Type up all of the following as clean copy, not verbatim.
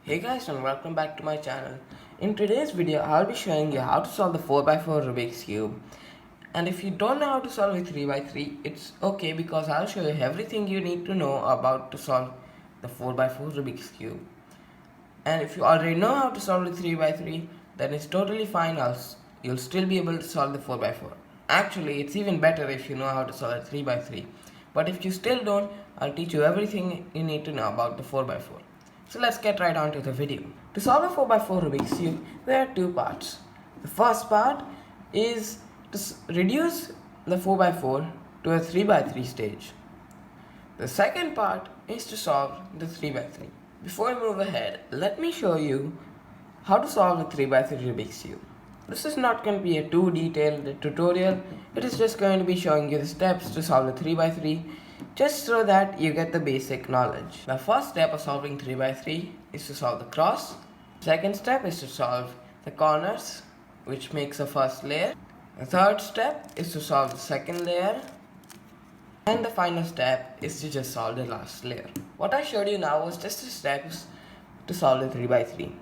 Hey guys, and welcome back to my channel. In today's video I'll be showing you how to solve the 4x4 Rubik's Cube. And if you don't know how to solve a 3x3, it's okay because I'll show you everything you need to know about to solve the 4x4 Rubik's Cube. And if you already know how to solve the 3x3, then it's totally fine, else you'll still be able to solve the 4x4. Actually, it's even better if you know how to solve a 3x3. But if you still don't, I'll teach you everything you need to know about the 4x4. So let's get right on to the video. To solve a 4x4 Rubik's Cube, there are two parts. The first part is to reduce the 4x4 to a 3x3 stage. The second part is to solve the 3x3. Before I move ahead, let me show you how to solve a 3x3 Rubik's Cube. This is not going to be a too detailed tutorial, it is just going to be showing you the steps to solve the 3x3 just so that you get the basic knowledge. The first step of solving 3x3 is to solve the cross. Second step is to solve the corners, which makes the first layer. The third step is to solve the second layer. And the final step is to just solve the last layer. What I showed you now was just the steps to solve the 3x3.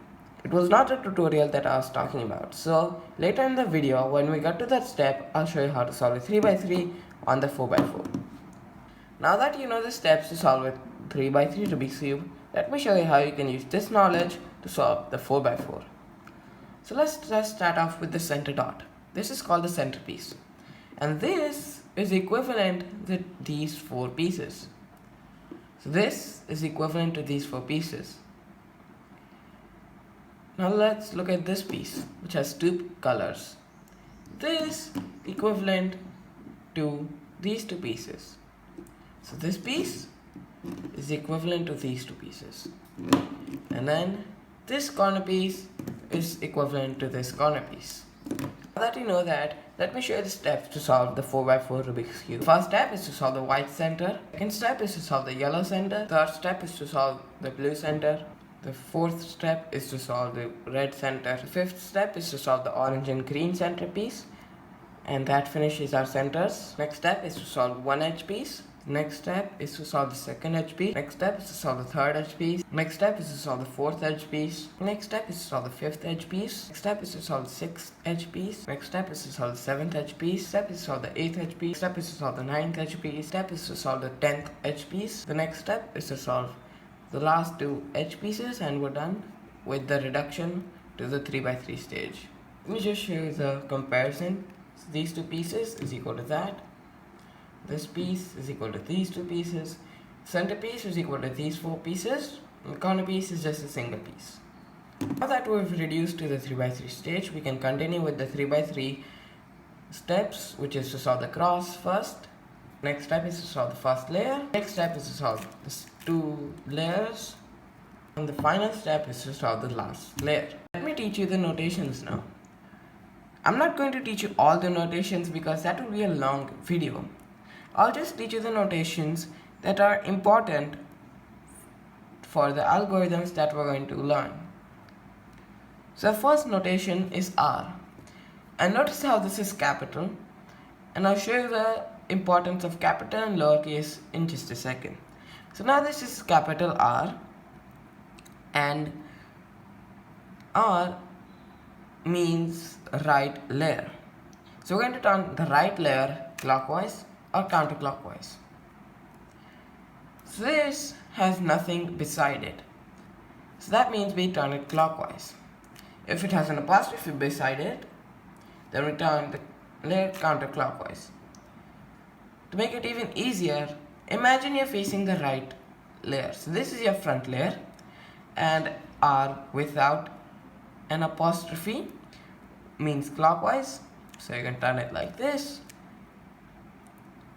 It was not a tutorial that I was talking about. So later in the video, when we get to that step, I'll show you how to solve the 3x3 on the 4x4. Now that you know the steps to solve a 3x3 Rubik's Cube, let me show you how you can use this knowledge to solve the 4x4. So let's just start off with the center dot. This is called the centerpiece. And this is equivalent to these four pieces. So this is equivalent to these four pieces. Now let's look at this piece, which has two colors. This equivalent to these two pieces. So this piece is equivalent to these two pieces. And then this corner piece is equivalent to this corner piece. Now that you know that, let me show you the steps to solve the 4x4 Rubik's Cube. First step is to solve the white center. Second step is to solve the yellow center. Third step is to solve the blue center. The fourth step is to solve the red center. The fifth step is to solve the orange and green centerpiece. And that finishes our centers. Next step is to solve one edge piece. Next step is to solve the second edge piece. Next step is to solve the third edge piece. Next step is to solve the fourth edge piece. Next step is to solve the fifth edge piece. Next step is to solve the sixth edge piece. Next step is to solve the seventh edge piece. Step is to solve the eighth edge piece. Step is to solve the ninth edge piece. Step is to solve the 10th edge piece. The next step is to solve the last two edge pieces, and we're done with the reduction to the 3x3 stage. Let me just show you the comparison. So these two pieces is equal to that. This piece is equal to these two pieces. Center piece is equal to these four pieces. And the corner piece is just a single piece. Now that we've reduced to the 3x3 stage, we can continue with the 3x3 steps, which is to solve the cross first. Next step is to solve the first layer. Next step is to solve the two layers. And the final step is to solve the last layer. Let me teach you the notations now. I'm not going to teach you all the notations because that will be a long video. I'll just teach you the notations that are important for the algorithms that we're going to learn. So the first notation is R. And notice how this is capital. And I'll show you the importance of capital and lowercase in just a second. So now this is capital R. And R means right layer. So we're going to turn the right layer clockwise or counterclockwise. So this has nothing beside it. So that means we turn it clockwise. If it has an apostrophe beside it, then we turn the layer counterclockwise. To make it even easier, imagine you're facing the right layer. So this is your front layer, and R without an apostrophe means clockwise. So you can turn it like this.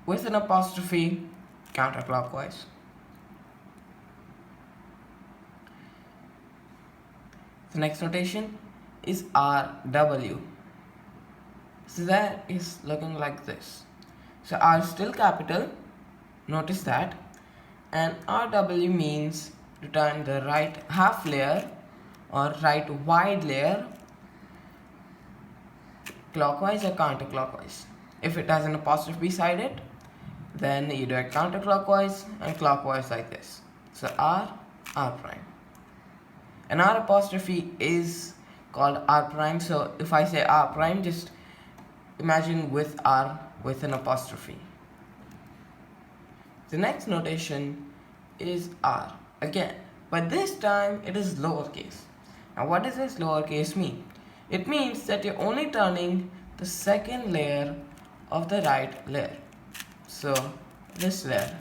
With an apostrophe, counterclockwise. The next notation is RW. So that is looking like this. So R is still capital, notice that, and RW means to turn the right half layer or right wide layer clockwise or counterclockwise. If it has an apostrophe beside it, then you do it counterclockwise and clockwise like this. So R, R prime. and R apostrophe is called R prime. So if I say R prime, just imagine with R with an apostrophe. The next notation is R again, but this time it is lowercase. Now what does this lowercase mean? It means that you're only turning the second layer of the right layer. So this layer.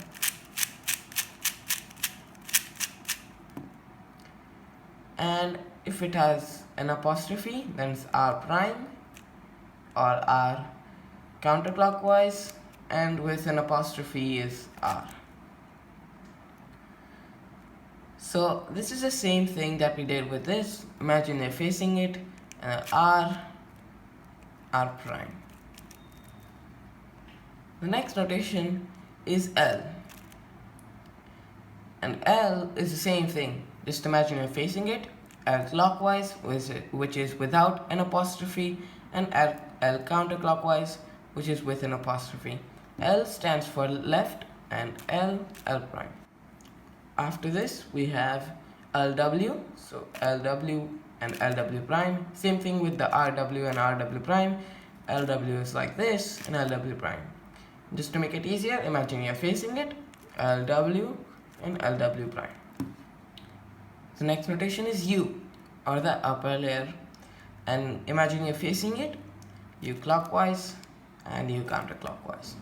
And if it has an apostrophe, then it's R prime or R counterclockwise, and with an apostrophe is R. So this is the same thing that we did with this. Imagine they're facing it, R prime. The next notation is L. And L is the same thing. Just imagine you're facing it, L clockwise, which is without an apostrophe, and L counterclockwise, which is with an apostrophe. L stands for left, and L prime. After this, we have LW, so LW and LW prime. Same thing with the RW and RW prime. LW is like this, and LW prime. Just to make it easier, imagine you're facing it, LW and LW prime. The next notation is U, or the upper layer, and imagine you're facing it, U clockwise and U counterclockwise.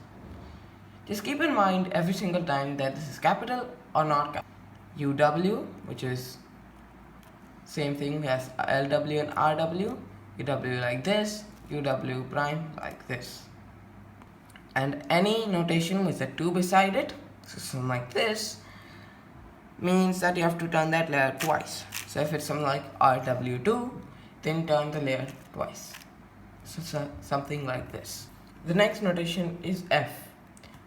Just keep in mind every single time that this is capital or not capital. UW, which is same thing as LW and RW, UW like this, UW prime like this. And any notation with a 2 beside it, so something like this, means that you have to turn that layer twice. So if it's something like RW2, then turn the layer twice. So something like this. The next notation is F.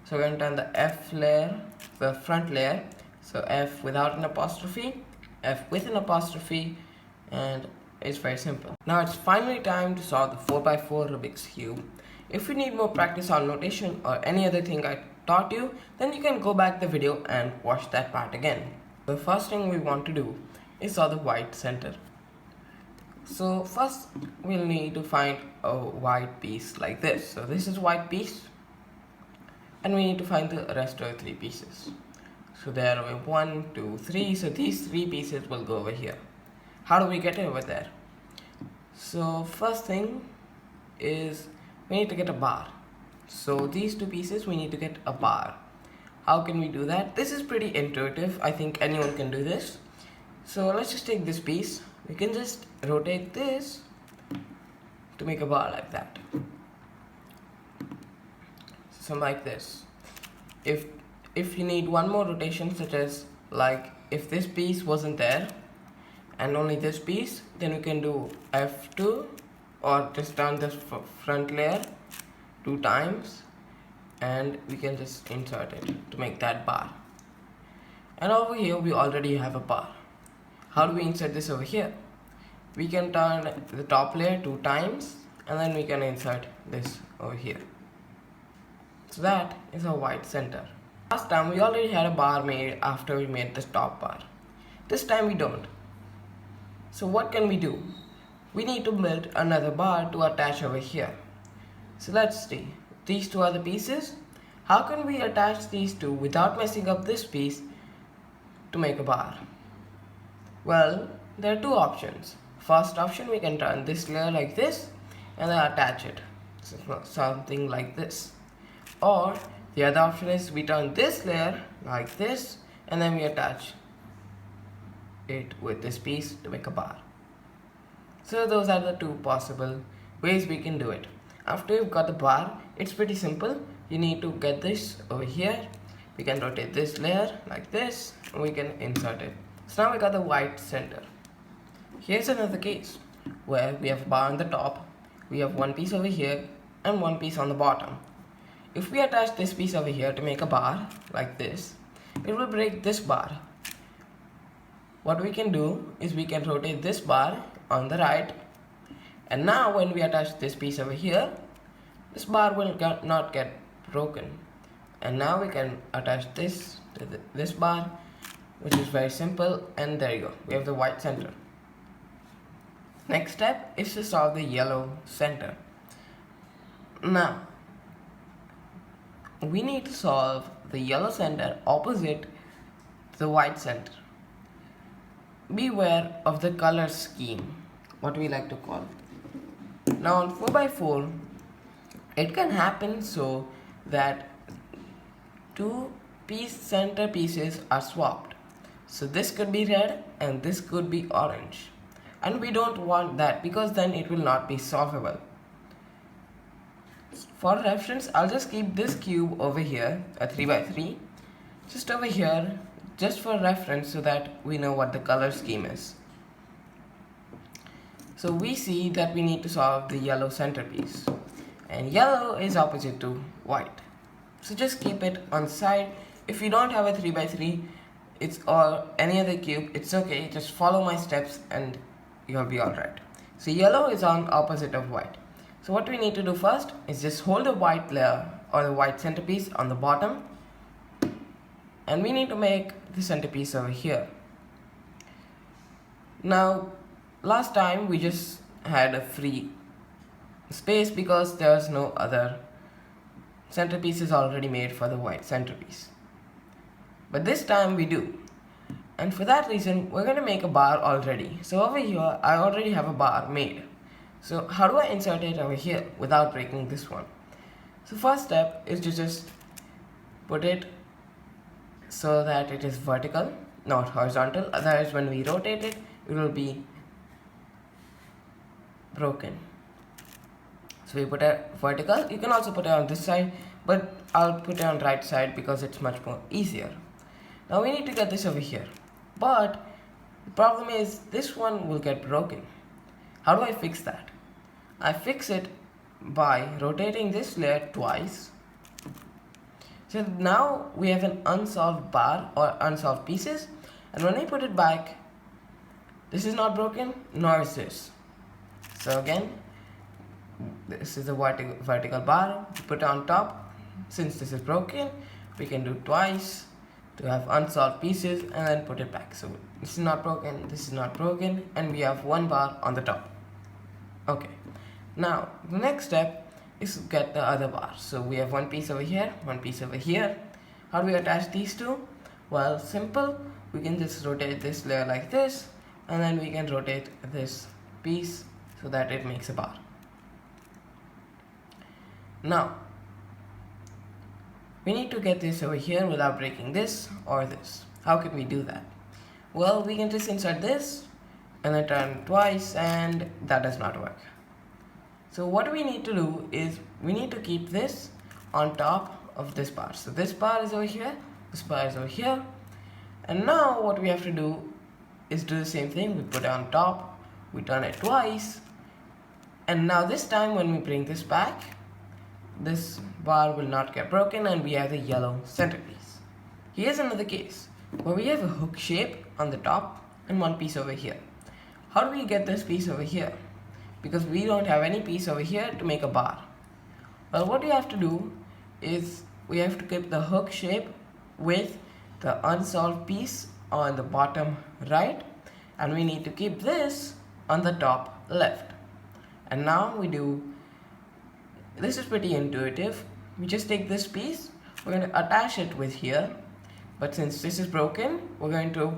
So we're going to turn the F layer, the front layer. So F without an apostrophe, F with an apostrophe, and it's very simple. Now it's finally time to solve the 4x4 Rubik's Cube. If you need more practice on notation or any other thing I taught you, then you can go back the video and watch that part again. The first thing we want to do is solve the white center. So first we'll need to find a white piece like this. So this is white piece, and we need to find the rest of the 3 pieces. So there are 1, 2, 3. So these 3 pieces will go over here. How do we get over there? So first thing is we need to get a bar. So these 2 pieces we need to get a bar. How can we do that? This is pretty intuitive. I think anyone can do this. So let's just take this piece. We can just rotate this to make a bar like that. Something like this. If you need one more rotation, such as like if this piece wasn't there and only this piece, then we can do F2 or just turn this front layer 2 times, and we can just insert it to make that bar. And over here we already have a bar. How do we insert this over here? We can turn the top layer 2 times, and then we can insert this over here. So that is our white center. Last time we already had a bar made after we made this top bar. This time we don't. So what can we do? We need to build another bar to attach over here. So let's see. These 2 are the pieces. How can we attach these 2 without messing up this piece to make a bar? Well, there are 2 options. First option, we can turn this layer like this and then attach it. So something like this. Or the other option is we turn this layer like this and then we attach it with this piece to make a bar. So those are the 2 possible ways we can do it. After you've got the bar, it's pretty simple. You need to get this over here. We can rotate this layer like this and we can insert it. So now we got the white center. Here's another case where we have a bar on the top, we have one piece over here and one piece on the bottom. If we attach this piece over here to make a bar like this, it will break this bar. What we can do is we can rotate this bar on the right, and now when we attach this piece over here, this bar will not get broken. And now we can attach this to this bar, which is very simple, and there you go, we have the white center. Next step is to solve the yellow center. Now, we need to solve the yellow center opposite the white center. Beware of the color scheme, what we like to call it. Now on 4x4, it can happen so that two center pieces are swapped. So this could be red and this could be orange. And we don't want that because then it will not be solvable. For reference, I'll just keep this cube over here, a 3x3, just over here, just for reference so that we know what the color scheme is. So we see that we need to solve the yellow centerpiece. And yellow is opposite to white. So just keep it on side. If you don't have a 3x3, or any other cube, it's okay. Just follow my steps and you'll be alright. So yellow is on opposite of white. So what we need to do first is just hold the white layer or the white centerpiece on the bottom, and we need to make the centerpiece over here. Now, last time we just had a free space because there's no other centerpieces already made for the white centerpiece. But this time we do. And for that reason, we're going to make a bar already. So over here, I already have a bar made. So how do I insert it over here without breaking this one? So first step is to just put it so that it is vertical, not horizontal. Otherwise, when we rotate it, it will be broken. So we put it vertical. You can also put it on this side, but I'll put it on right side because it's much more easier. Now we need to get this over here. But the problem is this one will get broken. How do I fix that? I fix it by rotating this layer twice. So now we have an unsolved bar or unsolved pieces, and when I put it back, this is not broken, nor is this. So again, this is the vertical bar, put it on top. Since this is broken, we can do twice to have unsolved pieces and then put it back. So this is not broken, this is not broken, and we have one bar on the top. Okay, now the next step is to get the other bar. So we have one piece over here, one piece over here. How do we attach these two? Well, simple. We can just rotate this layer like this, and then we can rotate this piece so that it makes a bar. Now we need to get this over here without breaking this or this. How can we do that? Well, we can just insert this and then turn twice, and that does not work. So what we need to do is we need to keep this on top of this bar. So this bar is over here, this bar is over here, and now what we have to do is do the same thing. We put it on top, we turn it twice, and now this time when we bring this back, this bar will not get broken and we have the yellow centerpiece. Here's another case where we have a hook shape on the top and one piece over here. How do we get this piece over here? Because we don't have any piece over here to make a bar. Well, what we have to do is we have to keep the hook shape with the unsolved piece on the bottom right, and we need to keep this on the top left. And now we do, this is pretty intuitive. We just take this piece, we're going to attach it with here, but since this is broken, we're going to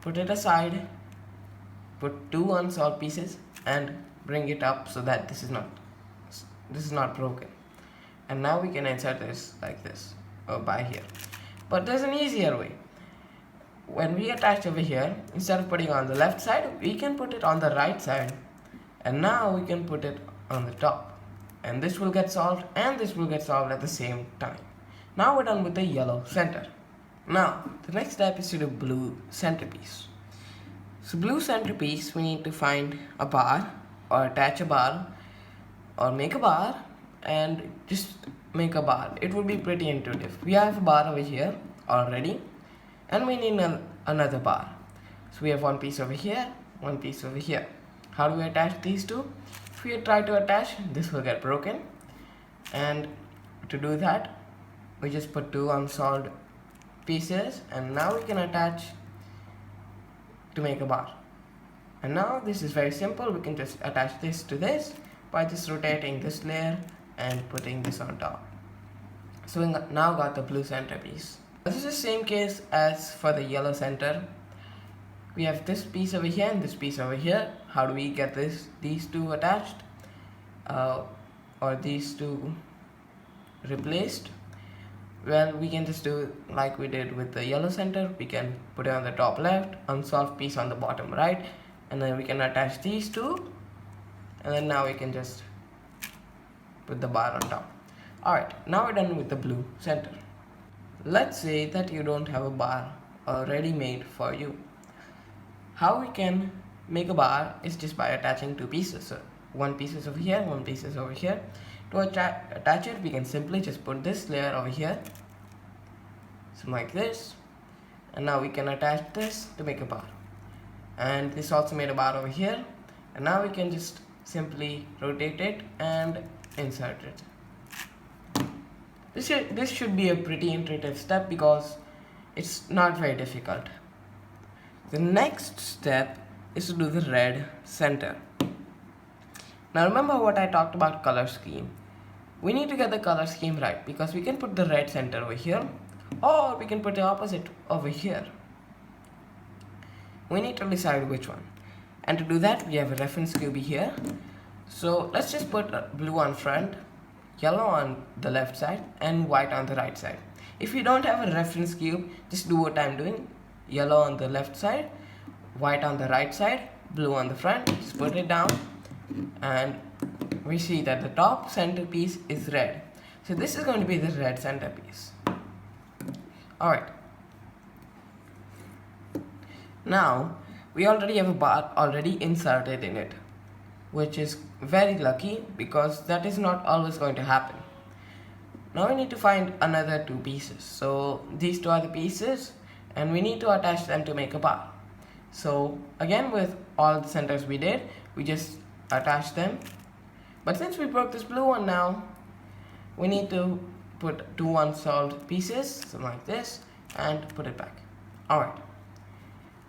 put it aside, put two unsolved pieces and bring it up so that this is not broken. And now we can insert this like this or by here. But there's an easier way. When we attach over here, instead of putting on the left side, we can put it on the right side, and now we can put it on the top, and this will get solved and this will get solved at the same time. Now we're done with the yellow center. Now the next step is to do blue centerpiece. So blue centerpiece, we need to find a bar or attach a bar or make a bar and just make a bar. It will be pretty intuitive. We have a bar over here already and we need another bar. So we have one piece over here, one piece over here. How do we attach these two? If we try to attach, this will get broken, and to do that we just put two unsolved pieces, and now we can attach to make a bar. And now this is very simple. We can just attach this to this by just rotating this layer and putting this on top. So we now got the blue centerpiece. This is the same case as for the yellow center. We have this piece over here and this piece over here. How do we get these two attached or these two replaced? Well, we can just do like we did with the yellow center. We can put it on the top left, unsolved piece on the bottom right, and then we can attach these two, and then now we can just put the bar on top. Alright, now we're done with the blue center. Let's say that you don't have a bar already made for you. How we can make a bar is just by attaching two pieces. So one piece is over here, one piece is over here. To attach it, we can simply just put this layer over here, something like this, and now we can attach this to make a bar. And this also made a bar over here, and now we can just simply rotate it and insert it. This should be a pretty intuitive step because it's not very difficult. The next step is to do the red center. Now remember what I talked about color scheme. We need to get the color scheme right because we can put the red center over here or we can put the opposite over here. We need to decide which one. And to do that, we have a reference cube here. So let's just put blue on front, yellow on the left side, and white on the right side. If you don't have a reference cube, just do what I'm doing. Yellow on the left side, white on the right side, blue on the front. Just put it down, and we see that the top centerpiece is red. So this is going to be the red centerpiece. Alright. Now, we already have a bar already inserted in it, which is very lucky because that is not always going to happen. Now we need to find another two pieces. So these two are the pieces and we need to attach them to make a bar. So again, with all the centers we did, we just attach them. But since we broke this blue one now, we need to put two unsolved pieces, something like this, and put it back. Alright.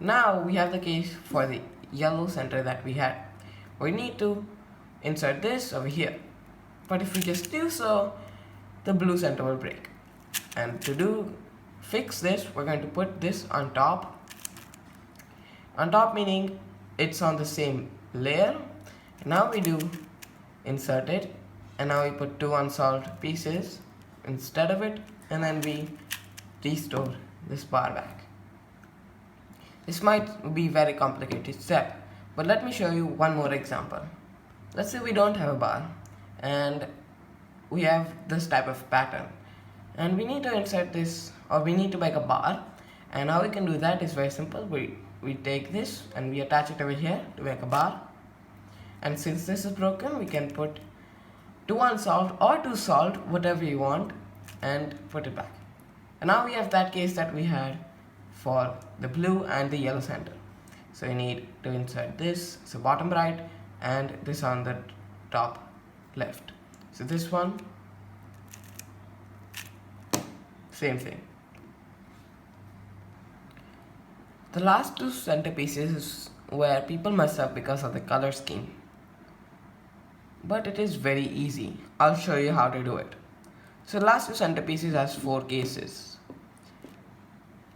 Now we have the case for the yellow center that we had. We need to insert this over here. But if we just do so, the blue center will break. And to fix this, we're going to put this on top. On top meaning it's on the same layer. Now we do insert it, and now we put two unsolved pieces instead of it, and then we restore this bar back. This might be a very complicated step, but let me show you one more example. Let's say we don't have a bar and we have this type of pattern and we need to insert this, or we need to make a bar, and how we can do that is very simple. We take this and we attach it over here to make a bar, and since this is broken, we can put two unsolved or two solved, whatever you want, and put it back. And now we have that case that we had for the blue and the yellow center. So you need to insert this, so bottom right, and this on the top left. So this one, same thing. The last two centerpieces is where people mess up because of the color scheme. But it is very easy. I'll show you how to do it. So the last two centerpieces has 4 cases.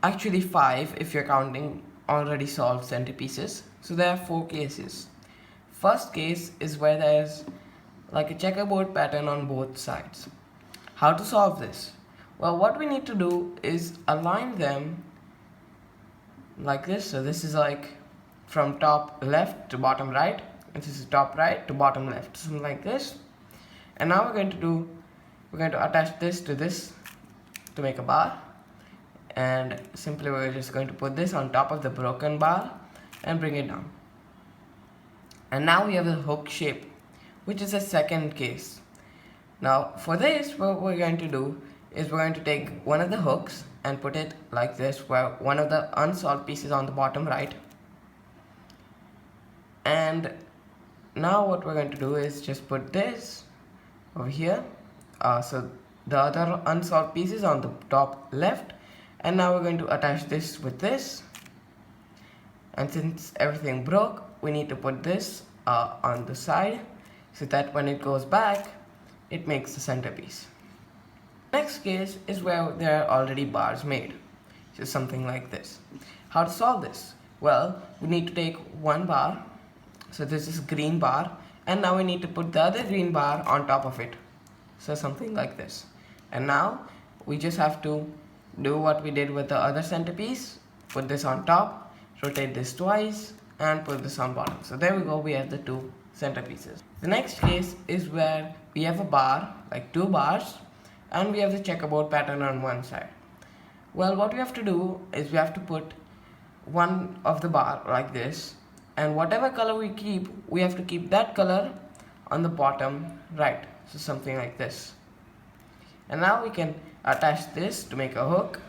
Actually 5 if you're counting already solved centerpieces. So there are 4 cases. First case is where there's like a checkerboard pattern on both sides. How to solve this? Well, what we need to do is align them like this. So this is like from top left to bottom right, and this is top right to bottom left, something like this. And now we're going to attach this to make a bar, and simply we're just going to put this on top of the broken bar and bring it down. And now we have a hook shape, which is a second case. Now for this, what we're going to do is we're going to take one of the hooks and put it like this, where one of the unsolved pieces on the bottom right. And now what we're going to do is just put this over here. So the other unsolved piece is on the top left, and now we're going to attach this with this. And since everything broke, we need to put this on the side so that when it goes back, it makes the centerpiece. Next case is where there are already bars made, so something like this. How to solve this? Well, we need to take one bar, so this is green bar, and now we need to put the other green bar on top of it, so something like this. And now we just have to do what we did with the other centerpiece, put this on top, rotate this twice, and put this on bottom. So there we go, we have the two centerpieces. The next case is where we have a bar, like two bars, and we have the checkerboard pattern on one side. Well, what we have to do is we have to put one of the bar like this, and whatever color we keep, we have to keep that color on the bottom right, so something like this. And now we can attach this to make a hook,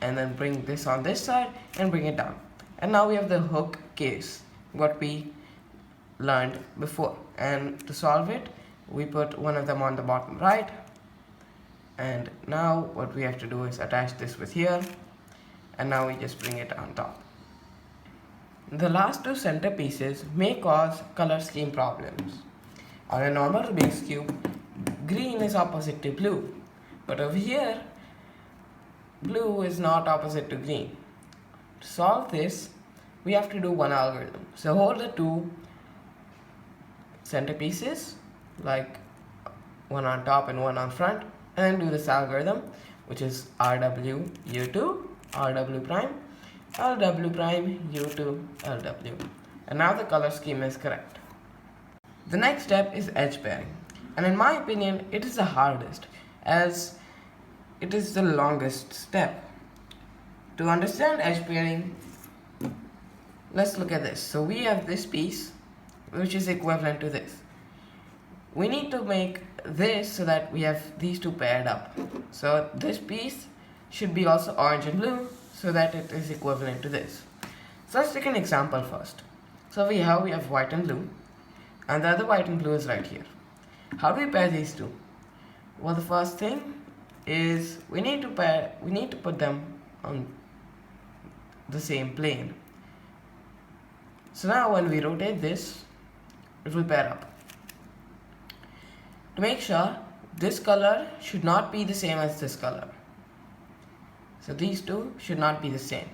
and then bring this on this side and bring it down. And now we have the hook case, what we learned before. And to solve it, we put one of them on the bottom right, and now what we have to do is attach this with here, and now we just bring it on top. The last two centerpieces may cause color scheme problems. On a normal Rubik's cube, green is opposite to blue, but over here blue is not opposite to green. To solve this, we have to do one algorithm. So hold the two centerpieces, like one on top and one on front, and do this algorithm, which is RW U2 RW prime LW prime U2 LW. And now the color scheme is correct. The next step is edge pairing, and in my opinion it is the hardest, as it is the longest step. To understand edge pairing, let's look at this. So we have this piece which is equivalent to this. We need to make this so that we have these two paired up. So this piece should be also orange and blue so that it is equivalent to this. So let's take an example first. So we have white and blue, and the other white and blue is right here. How do we pair these two? Well, the first thing is we need to put them on the same plane. So now when we rotate this, it will pair up. To make sure, this color should not be the same as this color. So these two should not be the same.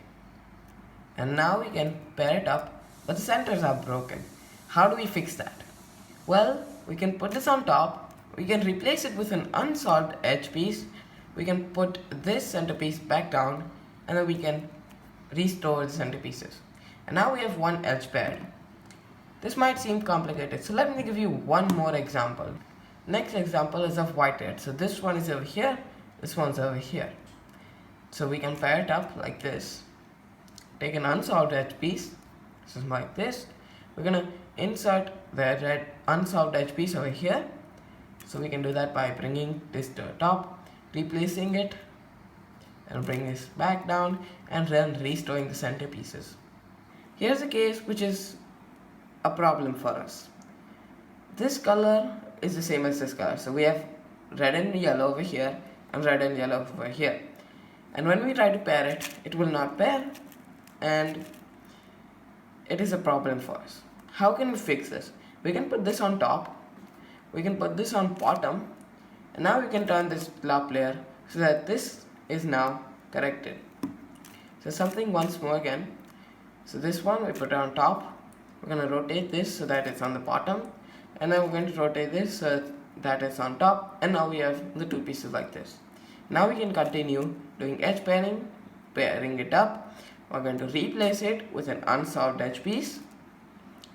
And now we can pair it up, but the centers are broken. How do we fix that? Well, we can put this on top, we can replace it with an unsolved edge piece, we can put this centerpiece back down, and then we can restore the centerpieces. And now we have one edge paired. This might seem complicated, so let me give you one more example. Next example is of white edge. So this one is over here, this one's over here. So we can pair it up like this. Take an unsolved edge piece, this is like this. We're gonna insert the red unsolved edge piece over here. So we can do that by bringing this to the top, replacing it, and bring this back down, and then restoring the centerpieces. Here's a case which is a problem for us. This color is the same as this color. So we have red and yellow over here and red and yellow over here. And when we try to pair it, it will not pair, and it is a problem for us. How can we fix this? We can put this on top, we can put this on bottom, and now we can turn this top layer so that this is now corrected. So something once more again. So this one we put it on top, we're going to rotate this so that it's on the bottom, and then we're going to rotate this so that it's on top, and now we have the two pieces like this. Now we can continue doing edge pairing, pairing it up. We're going to replace it with an unsolved edge piece,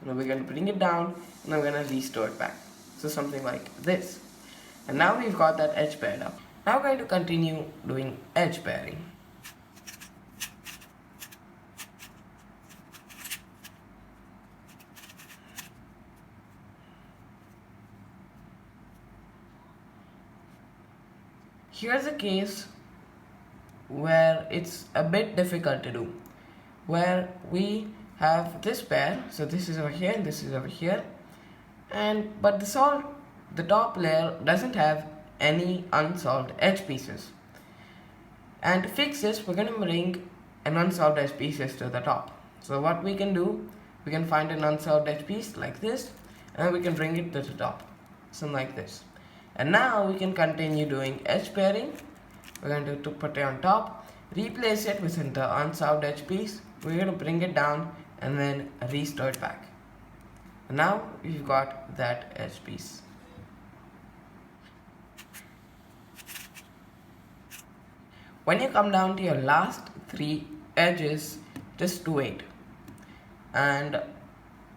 and then we're going to bring it down, and then we're going to restore it back. So something like this. And now we've got that edge paired up. Now we're going to continue doing edge pairing. Here's a case where it's a bit difficult to do, where we have this pair, so this is over here and this is over here, but the top layer doesn't have any unsolved edge pieces. And to fix this, we're going to bring an unsolved edge pieces to the top. So what we can do, we can find an unsolved edge piece like this, and we can bring it to the top, something like this. And now we can continue doing edge pairing. We're going to put it on top, replace it with the unsolved edge piece. We're going to bring it down and then restore it back. And now we've got that edge piece. When you come down to your last 3 edges, just wait. And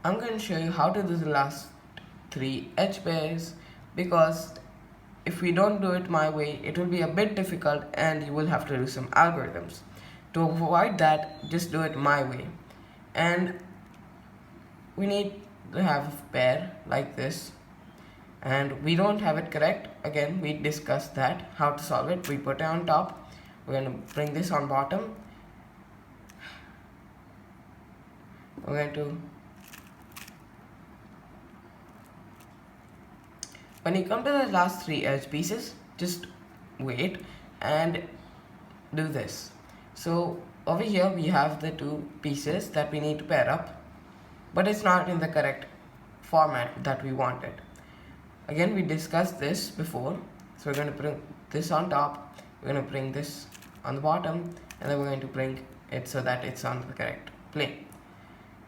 I'm going to show you how to do the last 3 edge pairs, because if we don't do it my way, it will be a bit difficult and you will have to do some algorithms. To avoid that, just do it my way. And we need to have a pair like this, and we don't have it correct. Again, we discussed that, how to solve it. We put it on top. We're going to bring this on bottom. We're going to, when you come to the last 3 edge pieces, just wait and do this. So over here we have the 2 pieces that we need to pair up, but it's not in the correct format that we wanted. Again, we discussed this before. So we're going to bring this on top, we're going to bring this on the bottom, and then we're going to bring it so that it's on the correct plane.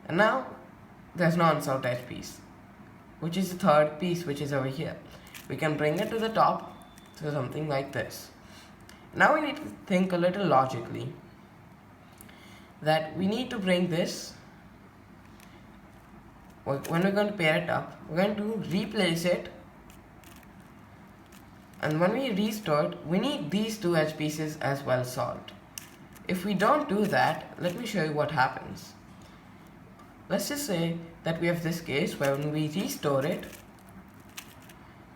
And now there's no unsolved edge piece, which is the 3rd piece, which is over here. We can bring it to the top, so something like this. Now we need to think a little logically, that we need to bring this, when we're going to pair it up, we're going to replace it, and when we restore it, we need these 2 edge pieces as well solved. If we don't do that, let me show you what happens. Let's just say that we have this case where when we restore it,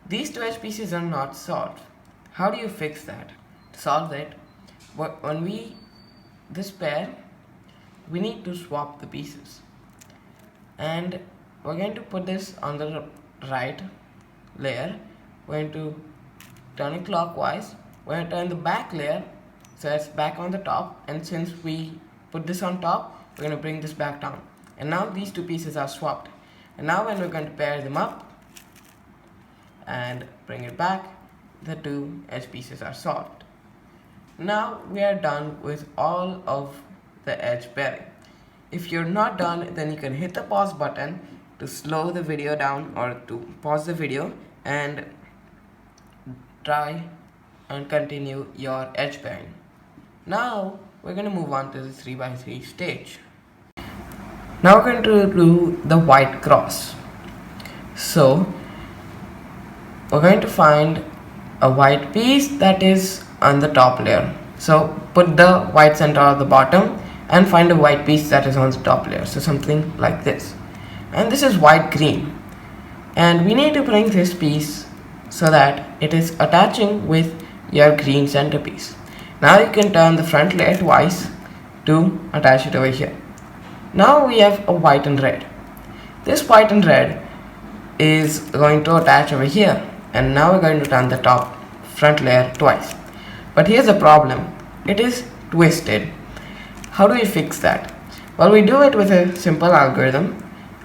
these 2 edge pieces are not solved. How do you fix that? To solve it, when this pair, we need to swap the pieces. And we're going to put this on the right layer. We're going to turn it clockwise. We're going to turn the back layer, so it's back on the top. And since we put this on top, we're going to bring this back down. And now these 2 pieces are swapped. And now when we're going to pair them up and bring it back, the 2 edge pieces are solved. Now we are done with all of the edge pairing. If you're not done, then you can hit the pause button to slow the video down, or to pause the video and try and continue your edge pairing. Now we're going to move on to the 3x3 stage. Now we're going to do the white cross. So we're going to find a white piece that is on the top layer. So put the white center on the bottom and find a white piece that is on the top layer. So something like this. And this is white green. And we need to bring this piece so that it is attaching with your green centerpiece. Now you can turn the front layer twice to attach it over here. Now we have a white and red. This white and red is going to attach over here, and now we're going to turn the top front layer twice. But here's the problem, it is twisted. How do we fix that? Well, we do it with a simple algorithm,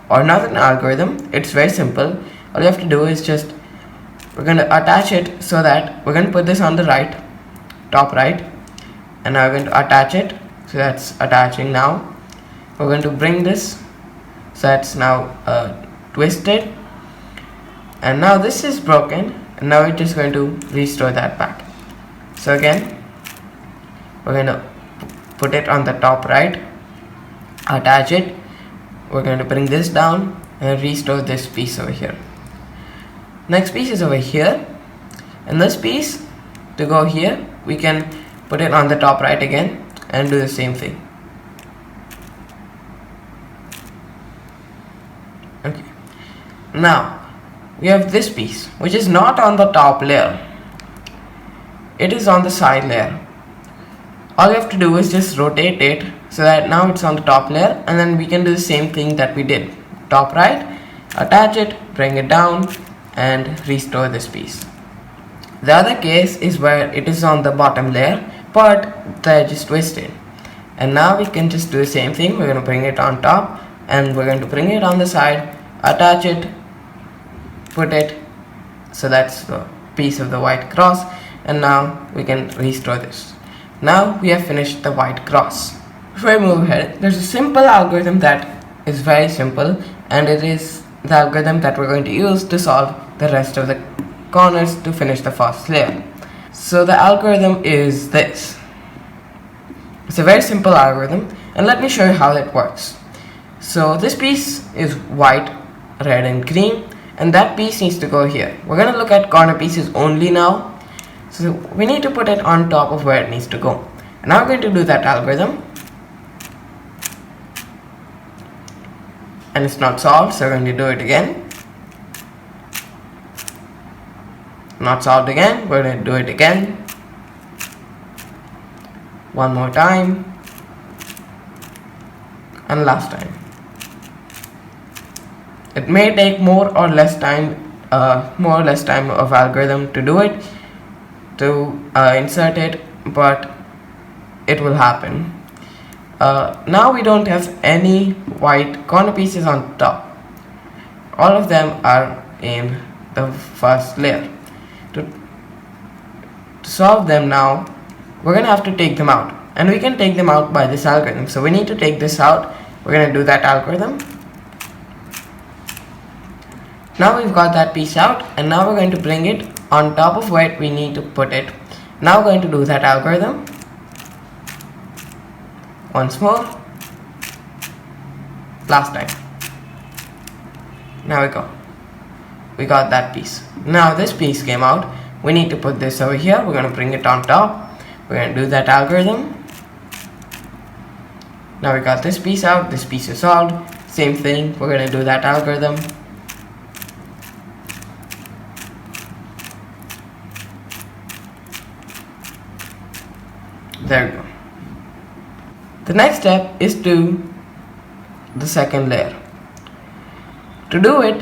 or not an algorithm, it's very simple. All you have to do is just, we're going to attach it so that we're going to put this on the right, top right, and now we're going to attach it, so that's attaching now. We're going to bring this, so that's now twisted, and now this is broken, and now we're just going to restore that back. So again, we're going to put it on the top right, attach it, we're going to bring this down and restore this piece over here. Next piece is over here, and this piece, to go here, we can put it on the top right again and do the same thing. Okay, now we have this piece which is not on the top layer, it is on the side layer. All you have to do is just rotate it so that now it's on the top layer, and then we can do the same thing that we did. Top right, attach it, bring it down and restore this piece. The other case is where it is on the bottom layer but the edge is twisted, and now we can just do the same thing. We're going to bring it on top and we're going to bring it on the side, attach it, put it, so that's the piece of the white cross, and now we can restore this. Now we have finished the white cross. Before I move ahead, there's a simple algorithm that is very simple, and it is the algorithm that we're going to use to solve the rest of the corners to finish the first layer. So the algorithm is this. It's a very simple algorithm, and let me show you how it works. So this piece is white, red and green, and that piece needs to go here. We're going to look at corner pieces only now, so we need to put it on top of where it needs to go. And now we're going to do that algorithm, and it's not solved, so we're going to do it again. Not solved again, we're going to do it again. One more time, and last time. It may take more or less time of algorithm to do it, to insert it, but it will happen. Now we don't have any white corner pieces on top. All of them are in the first layer. To solve them now, we're going to have to take them out, and we can take them out by this algorithm. So we need to take this out. We're going to do that algorithm. Now we've got that piece out, and now we're going to bring it on top of where we need to put it. Now we're going to do that algorithm once more, last time. Now we got that piece. Now this piece came out. We need to put this over here. We're going to bring it on top. We're going to do that algorithm. Now we got this piece out. This piece is solved. Same thing, we're going to do that algorithm. There we go. The next step is to the second layer. To do it,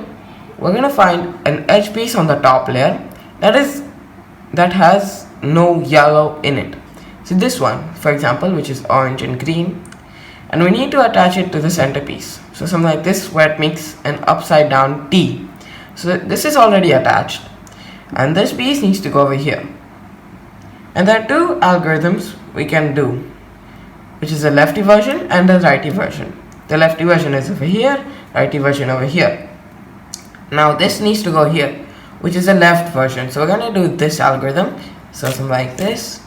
we're going to find an edge piece on the top layer that has no yellow in it. So this one, for example, which is orange and green, and we need to attach it to the centerpiece. So something like this, where it makes an upside down T. So this is already attached, and this piece needs to go over here. And there are two algorithms we can do, which is the lefty version and the righty version. The lefty version is over here, righty version over here. Now this needs to go here, which is the left version. So we're going to do this algorithm, so something like this.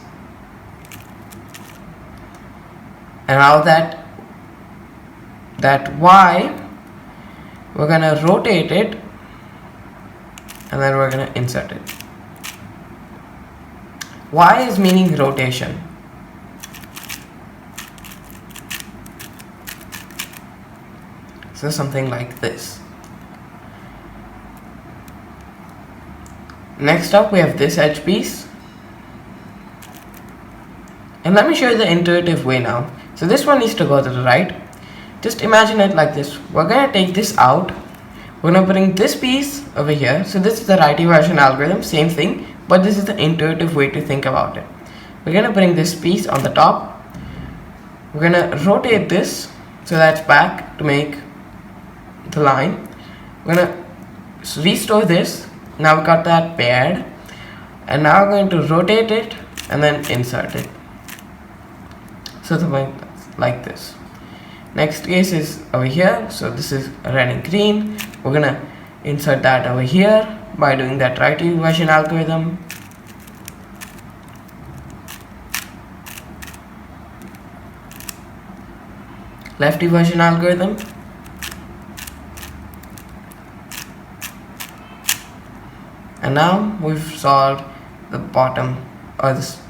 And now that Y, we're going to rotate it, and then we're going to insert it. Y is meaning rotation. So something like this. Next up, we have this edge piece. And let me show you the intuitive way now. So this one needs to go to the right. Just imagine it like this. We're going to take this out. We're going to bring this piece over here. So this is the righty version algorithm, same thing, but this is the intuitive way to think about it. We're going to bring this piece on the top. We're going to rotate this so that's back to make the line. We're going to restore this. Now we got that paired, and now we're going to rotate it and then insert it. So like this. Next case is over here. So this is red and green. We're gonna insert that over here by doing that righty version algorithm. Lefty version algorithm. And now we've solved the bottom, or this.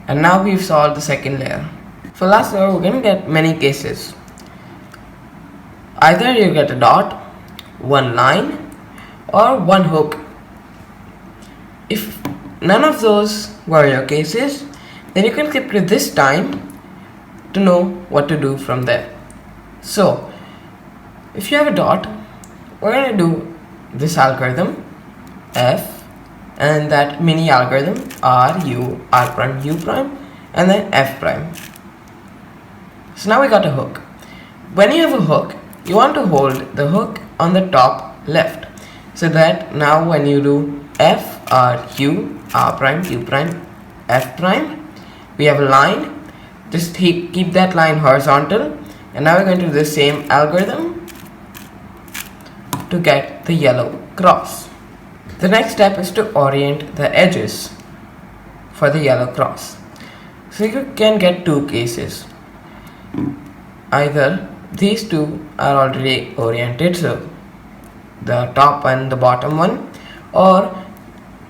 And now we've solved the second layer. For last layer, we're going to get many cases. Either you get a dot, one line, or one hook. If none of those were your cases, then you can skip to this time to know what to do from there. So, if you have a dot, we're going to do this algorithm, F, and that mini algorithm, R, U, R prime, U prime, and then F prime. So now we got a hook. when you have a hook, you want to hold the hook on the top left, so that now when you do F, R, Q, R prime, Q prime, F prime, we have a line. Just keep that line horizontal, and now we're going to do the same algorithm to get the yellow cross. The next step is to orient the edges for the yellow cross. So you can get two cases. Either these two are already oriented, so the top and the bottom one, or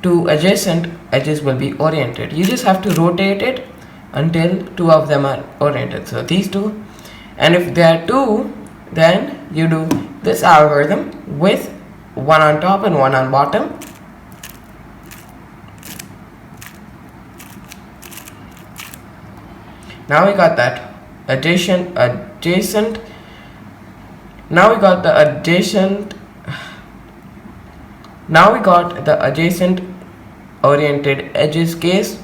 two adjacent edges will be oriented. You just have to rotate it until two of them are oriented. So these two, and if there are two, then you do this algorithm with one on top and one on bottom. Now we got that adjacent. Now we got the adjacent oriented edges case.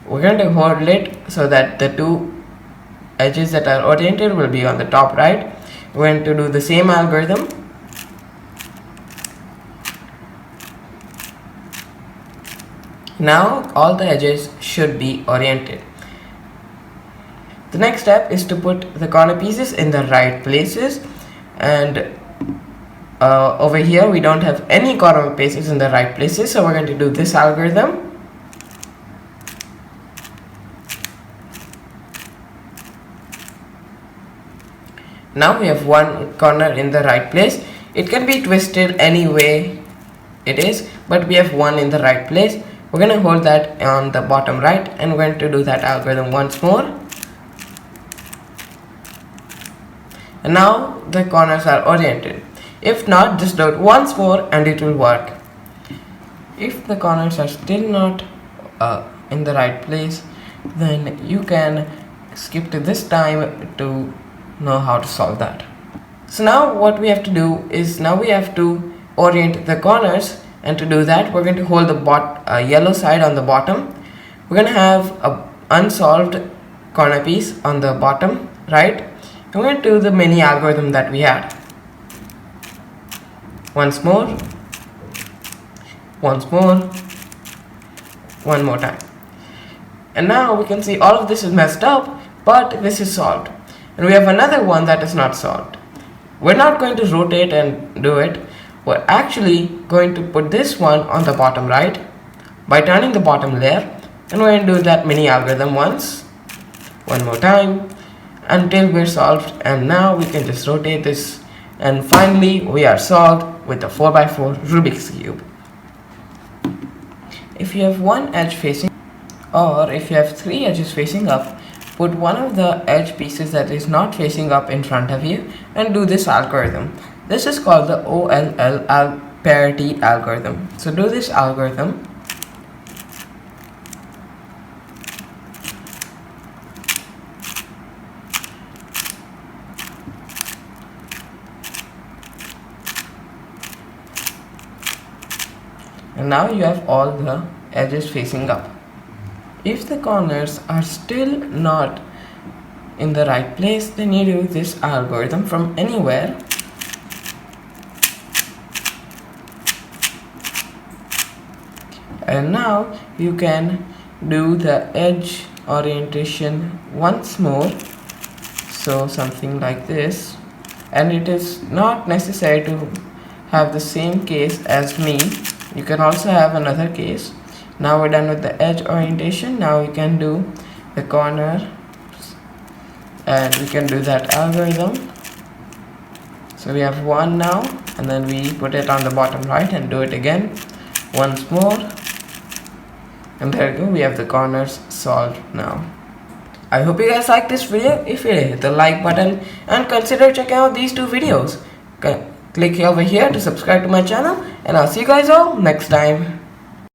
We're going to hold it so that the two edges that are oriented will be on the top right. We're going to do the same algorithm. Now all the edges should be oriented. The next step is to put the corner pieces in the right places, and over here we don't have any corner pieces in the right places, so we're going to do this algorithm. Now we have one corner in the right place. It can be twisted any way it is, but we have one in the right place. We're going to hold that on the bottom right, and we're going to do that algorithm once more. And now the corners are oriented. If not, just do it once more and it will work. If the corners are still not in the right place, then you can skip to this time to know how to solve that. So now what we have to do is, now we have to orient the corners, and to do that we're going to hold the yellow side on the bottom. We're going to have a unsolved corner piece on the bottom right. I'm going to do the mini algorithm that we had. Once more, one more time. And now we can see all of this is messed up, but this is solved. And we have another one that is not solved. We're not going to rotate and do it. We're actually going to put this one on the bottom right by turning the bottom layer, and we're going to do that mini algorithm once, one more time, until we're solved. And now we can just rotate this, and finally we are solved with a 4x4 Rubik's Cube. If you have one edge facing, or if you have three edges facing up, put one of the edge pieces that is not facing up in front of you and do this algorithm. This is called the OLL parity algorithm. So do this algorithm. And now you have all the edges facing up. If the corners are still not in the right place, then you do this algorithm from anywhere. And now you can do the edge orientation once more, so something like this. And it is not necessary to have the same case as me. You can also have another case. Now we're done with the edge orientation. Now we can do the corner, and we can do that algorithm. So we have one now, and then we put it on the bottom right and do it again once more. And there you go, we have the corners solved now. I hope you guys like this video. If you did, hit the like button and consider checking out these two videos. Click over here to subscribe to my channel, and I'll see you guys all next time.